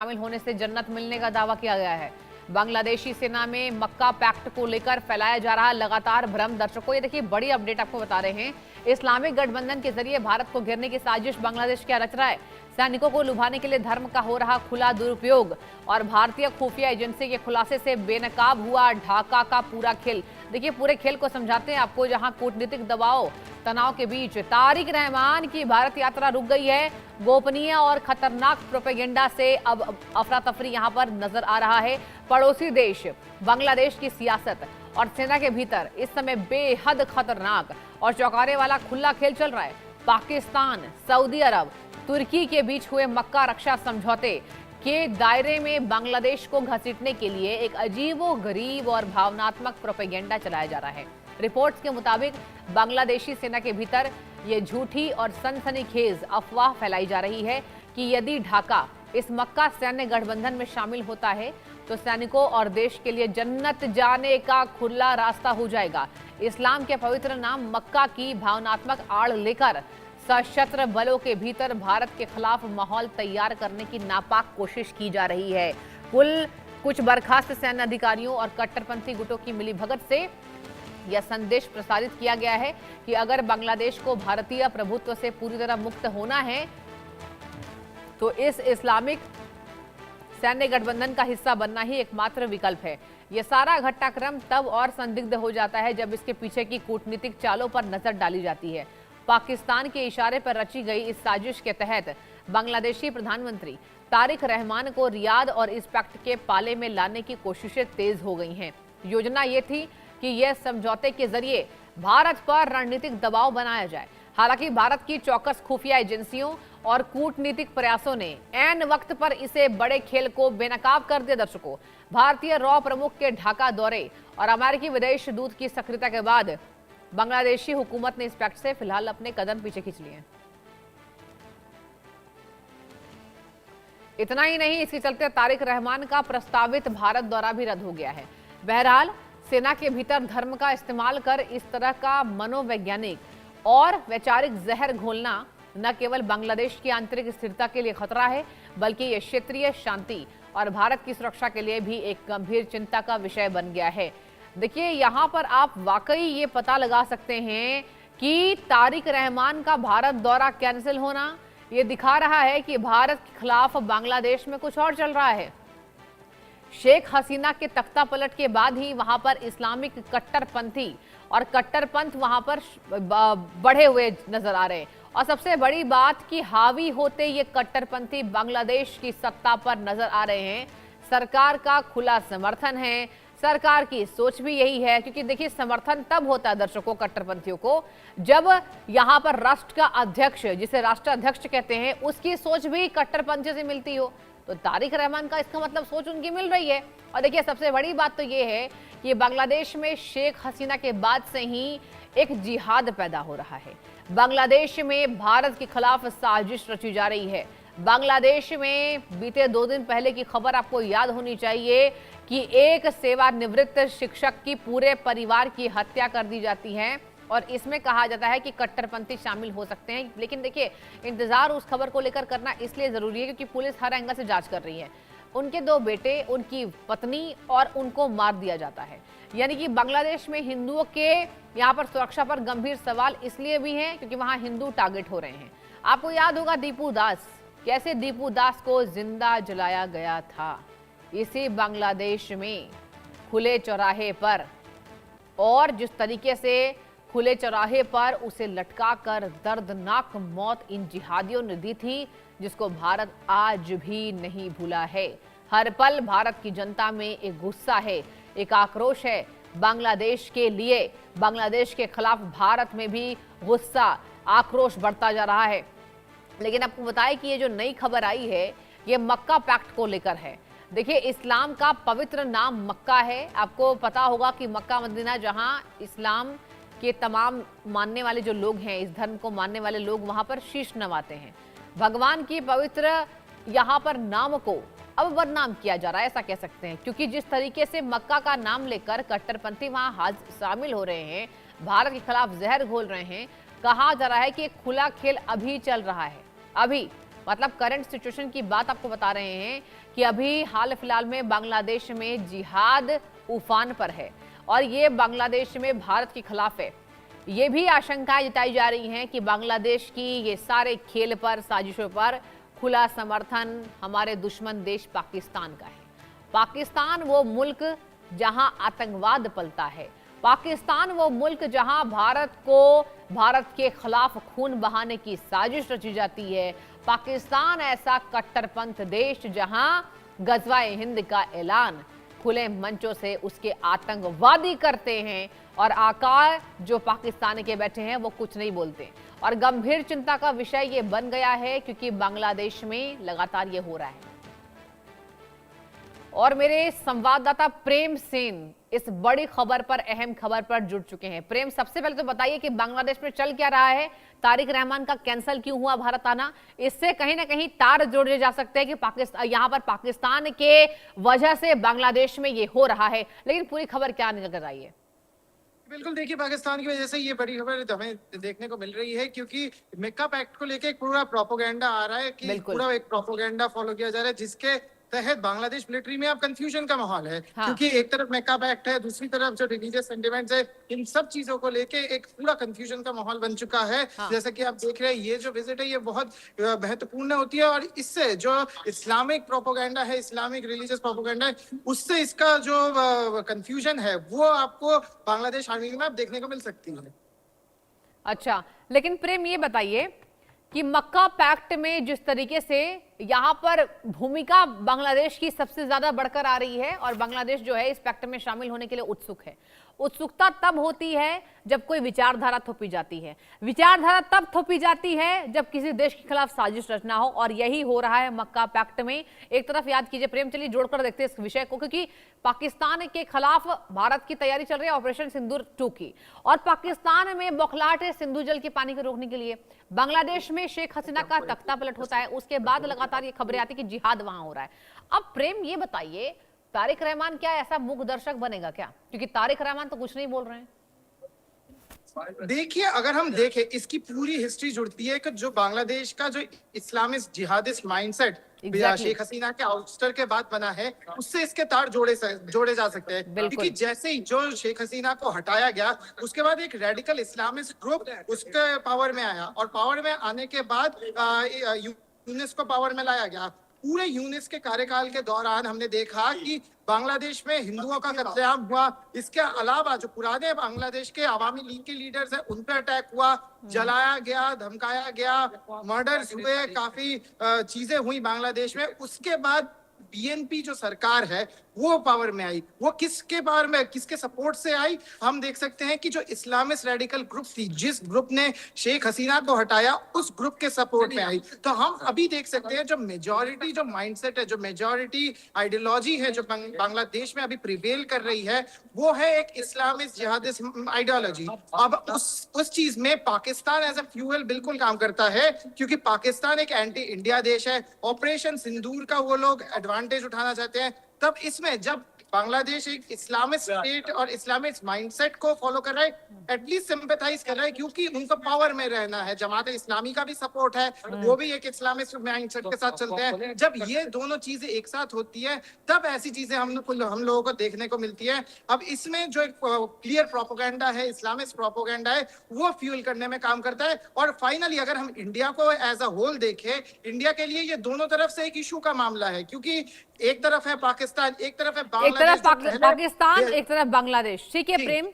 शामिल होने से जन्नत मिलने का दावा किया गया है। बांग्लादेशी सेना में मक्का पैक्ट को लेकर फैलाया जा रहा लगातार भ्रम। दर्शकों, ये देखिए बड़ी अपडेट आपको बता रहे हैं। इस्लामिक गठबंधन के जरिए भारत को घेरने की साजिश बांग्लादेश क्या रच रहा है। सैनिकों को लुभाने के लिए धर्म का हो रहा खुला दुरुपयोग और भारतीय खुफिया एजेंसी के खुलासे से बेनकाब हुआ ढाका का पूरा खेल। देखिए पूरे खेल को समझाते हैं आपको, जहां कूटनीतिक दबाव तनाव के बीच तारिक रहमान की भारत यात्रा रुक गई है। गोपनीय और खतरनाक प्रोपेगेंडा से अब अफरा तफरी यहां पर नजर आ रहा है। पड़ोसी देश बांग्लादेश की सियासत और सेना के भीतर इस समय बेहद खतरनाक और चौंकाने वाला खुला खेल चल रहा है। पाकिस्तान, सऊदी अरब, तुर्की के बीच हुए मक्का रक्षा समझौते के दायरे में बांग्लादेश को घसीटने के लिए एक अजीबोगरीब और भावनात्मक प्रोपेगेंडा चलाया जा रहा है। रिपोर्ट्स के मुताबिक बांग्लादेशी सेना के भीतर ये झूठी और सनसनीखेज अफवाह फैलाई जा रही है कि यदि ढाका इस मक्का सैन्य गठबंधन में शामिल होता है तो सैनिकों और देश के लिए जन्नत जाने का खुला रास्ता हो जाएगा। इस्लाम के पवित्र नाम मक्का की भावनात्मक आड़ लेकर सशस्त्र बलों के भीतर भारत के खिलाफ माहौल तैयार करने की नापाक कोशिश की जा रही है। कुछ बर्खास्त सैन्य अधिकारियों और कट्टरपंथी गुटों की मिलीभगत से यह संदेश प्रसारित किया गया है कि अगर बांग्लादेश को भारतीय प्रभुत्व से पूरी तरह मुक्त होना है तो इस इस्लामिक सैन्य गठबंधन का हिस्सा बनना ही एकमात्र विकल्प है। यह सारा घटनाक्रम तब और संदिग्ध हो जाता है जब इसके पीछे की कूटनीतिक चालों पर नजर डाली जाती है। पाकिस्तान के इशारे पर रची गई इस साजिश के तहत बांग्लादेशी प्रधानमंत्री तारिक रहमान को रियाद और इस पैक्ट के पाले में लाने की कोशिशें तेज हो गई हैं। योजना ये थी कि यह समझौते के जरिए भारत पर रणनीतिक दबाव बनाया जाए। हालांकि भारत की चौकस खुफिया एजेंसियों और कूटनीतिक प्रयासों ने ऐन वक्त पर इसे बड़े खेल को बेनकाब कर दिया। दर्शकों, भारतीय रॉ प्रमुख के ढाका दौरे और अमेरिकी विदेश दूत की सक्रियता के बाद बांग्लादेशी हुकूमत ने इस पैक्ट से फिलहाल अपने कदम पीछे खींच लिए हैं। इतना ही नहीं, इसके चलते तारिक रहमान का प्रस्तावित भारत दौरा भी रद्द हो गया है। बहरहाल, सेना के भीतर धर्म का इस्तेमाल कर इस तरह का मनोवैज्ञानिक और वैचारिक जहर घोलना न केवल बांग्लादेश की आंतरिक स्थिरता के लिए खतरा है, बल्कि यह क्षेत्रीय शांति और भारत की सुरक्षा के लिए भी एक गंभीर चिंता का विषय बन गया है। देखिए, यहां पर आप वाकई ये पता लगा सकते हैं कि तारिक रहमान का भारत दौरा कैंसिल होना ये दिखा रहा है कि भारत के खिलाफ बांग्लादेश में कुछ और चल रहा है। शेख हसीना के तख्ता पलट के बाद ही वहां पर इस्लामिक कट्टरपंथी और कट्टरपंथ वहां पर बढ़े हुए नजर आ रहे हैं। और सबसे बड़ी बात कि हावी होते ये कट्टरपंथी बांग्लादेश की सत्ता पर नजर आ रहे हैं। सरकार का खुला समर्थन है, सरकार की सोच भी यही है, क्योंकि देखिए समर्थन तब होता है दर्शकों कट्टरपंथियों को जब यहां पर राष्ट्र का अध्यक्ष, जिसे राष्ट्राध्यक्ष कहते हैं, उसकी सोच भी कट्टरपंथी से मिलती हो। तो तारिक रहमान का इसका मतलब सोच उनकी मिल रही है। और देखिए सबसे बड़ी बात तो ये है कि बांग्लादेश में शेख हसीना के बाद से ही एक जिहाद पैदा हो रहा है। बांग्लादेश में भारत के खिलाफ साजिश रची जा रही है। बांग्लादेश में बीते 2 दिन पहले की खबर आपको याद होनी चाहिए कि एक सेवानिवृत्त शिक्षक की पूरे परिवार की हत्या कर दी जाती है और इसमें कहा जाता है कि कट्टरपंथी शामिल हो सकते हैं। लेकिन देखिए, इंतजार उस खबर को लेकर करना इसलिए जरूरी है क्योंकि पुलिस हर एंगल से जांच कर रही है। उनके 2 बेटे, उनकी पत्नी और उनको मार दिया जाता है। यानी कि बांग्लादेश में हिंदुओं के यहाँ पर सुरक्षा पर गंभीर सवाल इसलिए भी हैं क्योंकि वहां हिंदू टारगेट हो रहे हैं। आपको याद होगा दीपू दास, कैसे दीपू दास को जिंदा जलाया गया था इसी बांग्लादेश में खुले चौराहे पर, और जिस तरीके से खुले चौराहे पर उसे लटकाकर दर्दनाक मौत इन जिहादियों ने दी थी, जिसको भारत आज भी नहीं भूला है। हर पल भारत की जनता में एक गुस्सा है, एक आक्रोश है बांग्लादेश के लिए। बांग्लादेश के खिलाफ भारत में भी गुस्सा, आक्रोश बढ़ता जा रहा है। लेकिन आपको बताएं कि ये जो नई खबर आई है ये मक्का पैक्ट को लेकर है। देखिए, इस्लाम का पवित्र नाम मक्का है। आपको पता होगा कि मक्का मदीना, जहां इस्लाम के तमाम मानने वाले जो लोग हैं, इस धर्म को मानने वाले लोग वहां पर शीश नवाते हैं। भगवान की पवित्र यहां पर नाम को अब बदनाम किया जा रहा है, ऐसा कह सकते हैं, क्योंकि जिस तरीके से मक्का का नाम लेकर कट्टरपंथी वहां शामिल हो रहे हैं, भारत के खिलाफ जहर घोल रहे हैं, कहा जा रहा है कि एक खुला खेल अभी चल रहा है। अभी मतलब करंट सिचुएशन की बात आपको बता रहे हैं कि अभी हाल फिलहाल में बांग्लादेश में जिहाद उफान पर है और ये बांग्लादेश में भारत के खिलाफ है। ये भी आशंकाएं जताई जा रही हैं कि बांग्लादेश की ये सारे खेल पर, साजिशों पर खुला समर्थन हमारे दुश्मन देश पाकिस्तान का है। पाकिस्तान वो मुल्क जहां आतंकवाद पलता है, पाकिस्तान वो मुल्क जहां भारत के खिलाफ खून बहाने की साजिश रची जाती है। पाकिस्तान ऐसा कट्टरपंथ देश जहां गजवाए हिंद का ऐलान खुले मंचों से उसके आतंकवादी करते हैं और आकार जो पाकिस्तान के बैठे हैं वो कुछ नहीं बोलते। और गंभीर चिंता का विषय ये बन गया है क्योंकि बांग्लादेश में लगातार ये हो रहा है। और मेरे संवाददाता प्रेम सेन इस बड़ी खबर पर, अहम खबर पर जुड़ चुके हैं। प्रेम, सबसे पहले तो बताइए कि बांग्लादेश में चल क्या रहा है? तारिक रहमान का कैंसिल क्यों हुआ भारत आना? इससे कहीं ना कहीं तार जोड़े जा सकते हैं कि यहाँ पर पाकिस्तान के वजह से बांग्लादेश में ये हो रहा है, लेकिन पूरी खबर क्या निकल रही है? बिल्कुल, देखिए, पाकिस्तान की वजह से ये बड़ी खबर हमें देखने को मिल रही है क्योंकि मेक्का पैक्ट को लेके एक पूरा प्रोपोगेंडा आ रहा है कि पूरा एक प्रोपोगेंडा फॉलो किया जा रहा है जिसके तहत बांग्लादेश मिलिट्री में अब कंफ्यूजन का माहौल है। हाँ। क्योंकि एक तरफ मेक्का पैक्ट है, दूसरी तरफ जो रिलीजियस सेंटिमेंट्स है, इन सब चीजों को लेके एक पूरा कंफ्यूजन का माहौल बन चुका है। हाँ। जैसा कि आप देख रहे हैं, ये जो विजिट है ये बहुत महत्वपूर्ण होती है और इससे जो इस्लामिक प्रोपोगेंडा है, इस्लामिक रिलीजियस प्रोपोगेंडा है, उससे इसका जो कंफ्यूजन है वो आपको बांग्लादेश आर्मी में देखने को मिल सकती है। अच्छा, लेकिन प्रेम ये बताइए कि मक्का पैक्ट में जिस तरीके से यहाँ पर भूमिका बांग्लादेश की सबसे ज्यादा बढ़कर आ रही है और बांग्लादेश जो है इस पैक्ट में शामिल होने के लिए उत्सुक है। उत्सुकता तब होती है जब कोई विचारधारा थोपी जाती है। विचारधारा तब थोपी जाती है जब किसी देश के खिलाफ साजिश रचना हो, और यही हो रहा है मक्का पैक्ट में। एक तरफ याद कीजिए प्रेम, चलिए जोड़कर देखते हैं इस विषय को, क्योंकि पाकिस्तान के खिलाफ भारत की तैयारी चल रही है ऑपरेशन सिंदूर 2 की, और पाकिस्तान में बौखलाहट है सिंधु जल के पानी को रोकने के लिए। बांग्लादेश में शेख हसीना का तख्ता पलट होता है, उसके बाद लगातार ये खबरें आती कि जिहाद वहां हो रहा है। अब प्रेम ये बताइए, तारिक रहमान क्या ऐसा मूक दर्शक बनेगा क्या? क्योंकि तारिक रहमान तो कुछ नहीं बोल रहे हैं। देखिए, अगर हम देखें, इसकी पूरी हिस्ट्री जुड़ती है कि जो बांग्लादेश का जो Islamist jihadist mindset Sheikh Hasina के आउटस्टर के बाद बना है, उससे इसके तार जोड़े जा सकते हैं। क्योंकि जैसे ही जो शेख हसीना को हटाया गया, उसके बाद एक रेडिकल इस्लामिस्ट ग्रुप उसके पावर में आया, और पावर में आने के बाद यूनिस को पावर में लाया गया। पूरे यूनिस के कार्यकाल के दौरान हमने देखा कि बांग्लादेश में हिंदुओं का कत्लेआम हुआ। इसके अलावा जो पुराने बांग्लादेश के अवामी लीग के लीडर्स हैं, उन पर अटैक हुआ, जलाया गया, धमकाया गया, मर्डर्स हुए, काफी चीजें हुई बांग्लादेश में। उसके बाद बीएनपी जो सरकार है वो पावर में आई। वो किसके पावर में, किसके सपोर्ट से आई? हम देख सकते हैं कि जो इस्लामिस्ट रेडिकल ग्रुप थी, जिस ग्रुप ने शेख हसीना को हटाया, उस ग्रुप के सपोर्ट में आई। तो हम अभी देख सकते हैं जो मेजॉरिटी जो माइंडसेट है, जो मेजॉरिटी आइडियोलॉजी है जो बांग्लादेश में अभी प्रिवेल कर रही है, वो है एक इस्लामिस्ट जिहादिस्ट आइडियोलॉजी। अब उस चीज में पाकिस्तान एज ए फ्यूल बिल्कुल काम करता है, क्योंकि पाकिस्तान एक एंटी इंडिया देश है। ऑपरेशन सिंदूर का वो लोग एडवांटेज उठाना चाहते हैं। तब इसमें जब बांग्लादेश एक इस्लामिक स्टेट और इस्लामिक माइंडसेट को फॉलो कर रहा है, एटलीस्ट सिंपैथाइज कर रहा है, क्योंकि उनको पावर में रहना है। जमात इस्लामी का भी सपोर्ट है, वो भी एक इस्लामिक माइंडसेट के साथ चलते हैं। जब ये दोनों चीजें एक साथ होती है, तब ऐसी चीजें हम लोगों को देखने को मिलती है। अब इसमें जो एक क्लियर प्रोपोगेंडा है, इस्लामिक प्रोपोगेंडा है, वो फ्यूल करने में काम करता है। और फाइनली अगर हम इंडिया को एज अ होल देखें, इंडिया के लिए ये दोनों तरफ से एक इशू का मामला है, क्योंकि एक तरफ है पाकिस्तान, एक तरफ है बांग्लादेश, पाकिस्तान, एक तरफ बांग्लादेश। ठीक है प्रेम,